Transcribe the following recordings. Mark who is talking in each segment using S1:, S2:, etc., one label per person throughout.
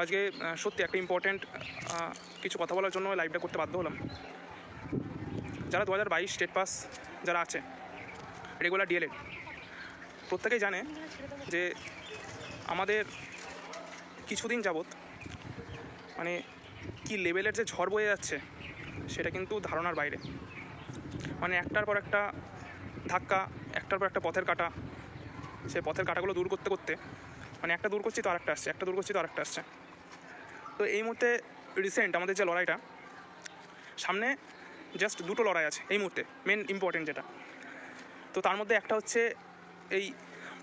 S1: আজকে সত্যি একটা ইম্পর্ট্যান্ট কিছু কথা বলার জন্য লাইভটা করতে বাধ্য হলাম। যারা 2022 স্টেট পাস যারা আছে রেগুলার ডিএলএড, প্রত্যেকেই জানে যে আমাদের কিছুদিন যাবৎ মানে কি লেভেলের যে ঝড় বয়ে যাচ্ছে সেটা কিন্তু ধারণার বাইরে। মানে একটার পর একটা ধাক্কা, একটার পর একটা পথের কাটা, সে পথের কাটাগুলো দূর করতে করতে মানে একটা দূর করছি তো আরেকটা আসছে, একটা দূর করছি তো আরেকটা আসছে। তো এই মুহূর্তে রিসেন্ট আমাদের যে লড়াইটা সামনে, জাস্ট দুটো লড়াই আছে এই মুহূর্তে মেন ইম্পর্টেন্ট যেটা। তো তার মধ্যে একটা হচ্ছে এই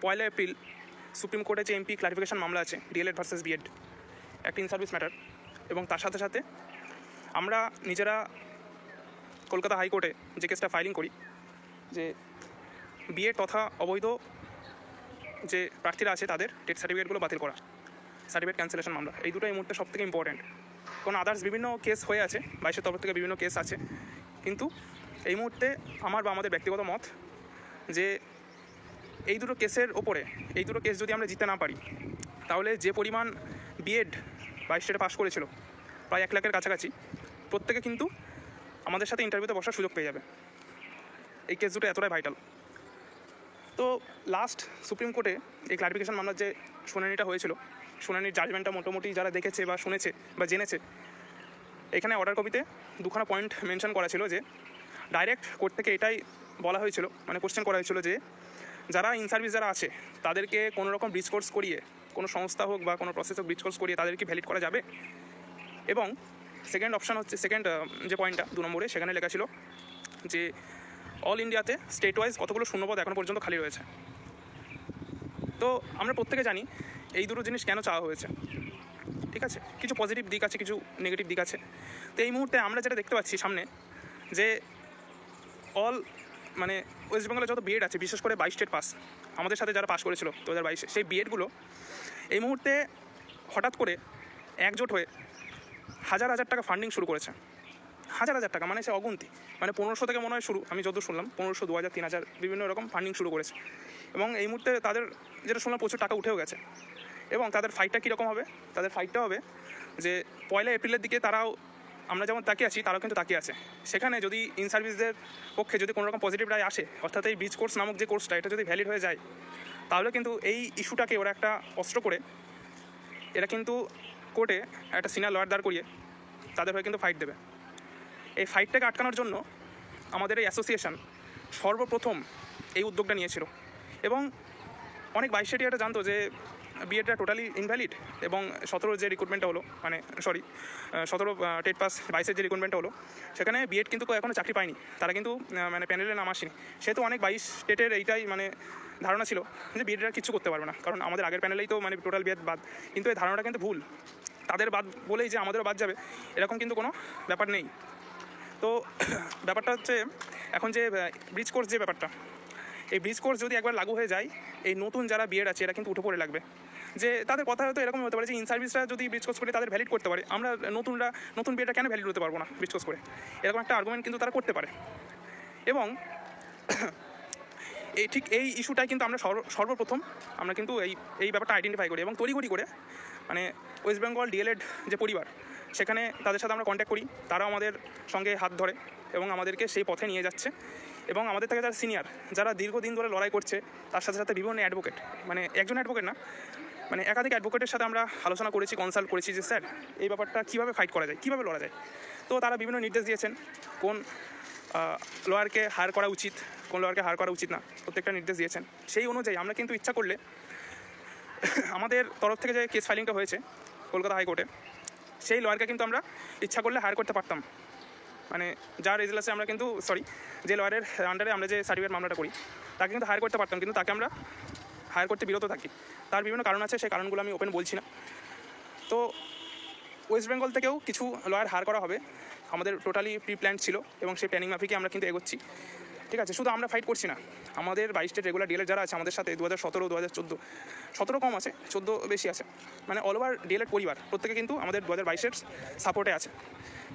S1: 1 এপ্রিল সুপ্রিম কোর্টে যে এমপি ক্লারিফিকেশন মামলা আছে ডিএলএড ভার্সেস বিএড, একটা ইন সার্ভিস ম্যাটার। এবং তার সাথে সাথে আমরা নিজেরা কলকাতা হাইকোর্টে যে কেসটা ফাইলিং করি যে বিএড তথা অবৈধ যে প্রার্থীরা আছে তাদের টেট সার্টিফিকেটগুলো বাতিল করা, সার্টিফিকেট ক্যান্সেলেশন মামলা। এই দুটো এই মুহূর্তে সব থেকে ইম্পর্টেন্ট। কারণ আদার্স বিভিন্ন কেস হয়ে আছে, 22-এর তরফ থেকে বিভিন্ন কেস আছে, কিন্তু এই মুহূর্তে আমার বা আমাদের ব্যক্তিগত মত যে এই দুটো কেসের ওপরে, এই দুটো কেস যদি আমরা জিততে না পারি তাহলে যে পরিমাণ বিএড 22 স্টেটে পাস করেছিল প্রায় 1 লাখের কাছাকাছি, প্রত্যেকে কিন্তু আমাদের সাথে ইন্টারভিউতে বসার সুযোগ পেয়ে যাবে। এই কেস দুটো এতটাই ভাইটাল। তো লাস্ট সুপ্রিম কোর্টে এই ক্লারিফিকেশন মামলার যে শুনানিটা হয়েছিল, শুনানির জাজমেন্টটা মোটামুটি যারা দেখেছে বা শুনেছে বা জেনেছে, এখানে অর্ডার কপিতে দুখানা পয়েন্ট মেনশন করা ছিল যে ডাইরেক্ট কোর্ট থেকে এটাই বলা হয়েছিল, মানে কোশ্চেন করা হয়েছিল যে যারা ইন সার্ভিস যারা আছে তাদেরকে কোনো রকম ব্রিজ কোর্স করিয়ে, কোনো সংস্থা হোক বা কোনো প্রসেস হোক ব্রিজ কোর্স করিয়ে তাদেরকে ভ্যালিড করা যাবে। এবং সেকেন্ড অপশান হচ্ছে, সেকেন্ড যে পয়েন্টটা 2 নম্বরে, সেখানে লেখা ছিল যে অল ইন্ডিয়াতে স্টেট ওয়াইজ কতগুলো শূন্যপদ এখনও পর্যন্ত খালি রয়েছে। তো আমরা প্রত্যেকে জানি এই দুটো জিনিস কেন চাওয়া হয়েছে, ঠিক আছে? কিছু পজিটিভ দিক আছে, কিছু নেগেটিভ দিক আছে। তো এই মুহূর্তে আমরা যেটা দেখতে পাচ্ছি সামনে যে অল মানে ওয়েস্ট বেঙ্গলে যত বিএড আছে, বিশেষ করে 22 স্টেট পাস আমাদের সাথে যারা পাস করেছিল 2022-এ, সেই বিএডগুলো এই মুহূর্তে হঠাৎ করে একজোট হয়ে হাজার হাজার টাকা ফান্ডিং শুরু করেছে। হাজার হাজার টাকা মানে সে অগুন্তি, মানে 1500 থেকে মনে হয় শুরু, আমি যত শুনলাম 1500, 2000, 3000 বিভিন্ন রকম ফান্ডিং শুরু করেছে। এবং এই মুহূর্তে তাদের যেটা শুনলাম প্রচুর টাকা উঠেও গেছে। এবং তাদের ফাইটটা কীরকম হবে? তাদের ফাইটটা হবে যে 1 এপ্রিলের দিকে তারাও, আমরা যেমন তাকিয়ে আছি তারাও কিন্তু তাকিয়ে আছে। সেখানে যদি ইন সার্ভিসদের পক্ষে যদি কোনো রকম পজিটিভ রায় আসে, অর্থাৎ এই ব্রিজ কোর্স নামক যে কোর্সটা এটা যদি ভ্যালিড হয়ে যায়, তাহলে কিন্তু এই ইস্যুটাকে ওরা একটা অস্ত্র করে এরা কিন্তু কোর্টে একটা সিনিয়র লয়ার দাঁড় করিয়ে তাদের হয়ে কিন্তু ফাইট দেবে। এই ফাইটটাকে আটকানোর জন্য আমাদের এই অ্যাসোসিয়েশন সর্বপ্রথম এই উদ্যোগটা নিয়েছিল। এবং অনেক 22 স্টেটই এটা জানতো যে বিএডটা টোটালি ইনভ্যালিড। এবং 17 যে রিক্রুটমেন্টটা হলো, মানে 17 টেট পাস 22-এর যে রিক্রুটমেন্টটা হলো, সেখানে বিএড কিন্তু এখনও চাকরি পায়নি, তারা কিন্তু মানে প্যানেলে নাম আসেনি। সেহেতু অনেক 22 স্টেটের এইটাই মানে ধারণা ছিল যে বিএডরা কিছু করতে পারবে না, কারণ আমাদের আগের প্যানেলেই তো মানে টোটাল বিএড বাদ। কিন্তু এই ধারণাটা কিন্তু ভুল। তাদের বাদ বলেই যে আমাদেরও বাদ যাবে এরকম কিন্তু কোনো ব্যাপার নেই। তো ব্যাপারটা হচ্ছে এখন যে ব্রিজ কোর্স যে ব্যাপারটা, এই ব্রিজ কোর্স যদি একবার লাগু হয়ে যায়, এই নতুন যারা বিএড আছে এরা কিন্তু উঠে পড়ে লাগবে। যে তাদের কথা হয়তো এরকম হতে পারে যে ইন সার্ভিসরা যদি ব্রিজ কোর্স করে তাদের ভ্যালিড করতে পারে, আমরা নতুন বিএডটা কেন ভ্যালিড হতে পারবো না ব্রিজ কোর্স করে, এরকম একটা আর্গুমেন্ট কিন্তু তারা করতে পারে। এবং এই ইস্যুটাই কিন্তু আমরা সর্বপ্রথম আমরা কিন্তু এই ব্যাপারটা আইডেন্টিফাই করি এবং তড়িঘড়ি করে মানে ওয়েস্ট বেঙ্গল ডিএলএড যে পরিবার, সেখানে তাদের সাথে আমরা কন্ট্যাক্ট করি, তারাও আমাদের সঙ্গে হাত ধরে এবং আমাদেরকে সেই পথে নিয়ে যাচ্ছে। এবং আমাদের থেকে যারা সিনিয়র, যারা দীর্ঘদিন ধরে লড়াই করছে, তার সাথে সাথে বিভিন্ন অ্যাডভোকেট, মানে একজন অ্যাডভোকেট না, মানে একাধিক অ্যাডভোকেটের সাথে আমরা আলোচনা করেছি, কনসাল্ট করেছি যে স্যার এই ব্যাপারটা কীভাবে ফাইট করা যায়, কীভাবে লড়া যায়। তো তারা বিভিন্ন নির্দেশ দিয়েছেন কোন লয়ারকে হায়ার করা উচিত, কোন লয়ারকে হায়ার করা উচিত না, প্রত্যেকটা নির্দেশ দিয়েছেন। সেই অনুযায়ী আমরা কিন্তু ইচ্ছা করলে আমাদের তরফ থেকে যে কেস ফাইলিংটা হয়েছে কলকাতা হাইকোর্টে, সেই লয়ারকে কিন্তু আমরা ইচ্ছা করলে হায়ার করতে পারতাম। মানে যার এজলাসে আমরা কিন্তু যে লয়ারের আন্ডারে আমরা যে সার্টিফিকেট মামলাটা করি তাকে কিন্তু হায়ার করতে পারতাম, কিন্তু তাকে আমরা হায়ার করতে বিরত থাকি। তার বিভিন্ন কারণ আছে, সেই কারণগুলো আমি ওপেন বলছি না। তো ওয়েস্ট বেঙ্গল থেকেও কিছু লয়ার হায়ার করা হবে, আমাদের টোটালি প্রি প্ল্যান ছিল এবং সেই প্ল্যানিং মাফিকে আমরা কিন্তু এগোচ্ছি, ঠিক আছে? শুধু আমরা ফাইট করছি না, আমাদের 22 স্টেট রেগুলার ডিএলএড যারা আছে আমাদের সাথে 2017, 2014, 17 কম আছে, 14 বেশি আছে, মানে অল ওভার ডিএলএড পরিবার প্রত্যেকে কিন্তু আমাদের 2022-এর সাপোর্টে আছে,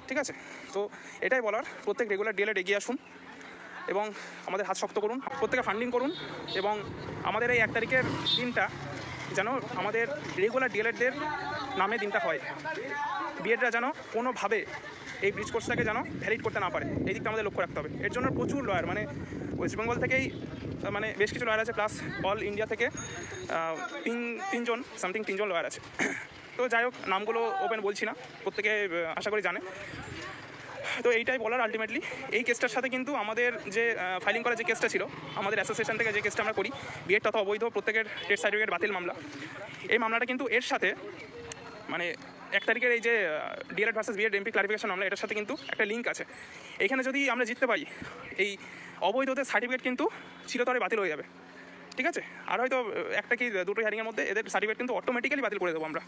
S1: ঠিক আছে? তো এটাই বলার, প্রত্যেক রেগুলার ডিএলএড এগিয়ে আসুন এবং আমাদের হাত শক্ত করুন, প্রত্যেকে ফান্ডিং করুন এবং আমাদের এই 1 তারিখের দিনটা যেন আমাদের রেগুলার ডিএলএডদের নামে দিনটা হয়। বিএডরা যেন কোনোভাবে এই ব্রিজ কোর্সটাকে যেন ভ্যালিড করতে না পারে, এই দিকটা আমাদের লক্ষ্য রাখতে হবে। এর জন্য প্রচুর লয়ার, মানে ওয়েস্ট বেঙ্গল থেকেই মানে বেশ কিছু লয়ার আছে, প্লাস অল ইন্ডিয়া থেকে তিনজন লয়ার আছে। তো যাই হোক, নামগুলো ওপেন বলছি না, প্রত্যেকে আশা করি জানে। তো এইটাই বলার আলটিমেটলি, এই কেসটার সাথে কিন্তু আমাদের যে ফাইলিং করা যে কেসটা ছিল, আমাদের অ্যাসোসিয়েশন থেকে যে কেসটা আমরা করি, বিএড তথা অবৈধ প্রত্যেকের টেস্ট সার্টিফিকেট বাতিল মামলা, এই মামলাটা কিন্তু এর সাথে মানে 1 তারিখের এই যে DElEd versus BEd MP clarification মামলা, এটার সাথে কিন্তু একটা লিঙ্ক আছে। এইখানে যদি আমরা জিততে পারি, এই অবৈধদের সার্টিফিকেট কিন্তু চিরতরে বাতিল হয়ে যাবে। ঠিক আছে, আর হয়তো একটা কি দুটো হিয়ারিংয়ের মধ্যে এদের সার্টিফিকেট কিন্তু অটোমেটিক্যালি বাতিল করে দেবো আমরা।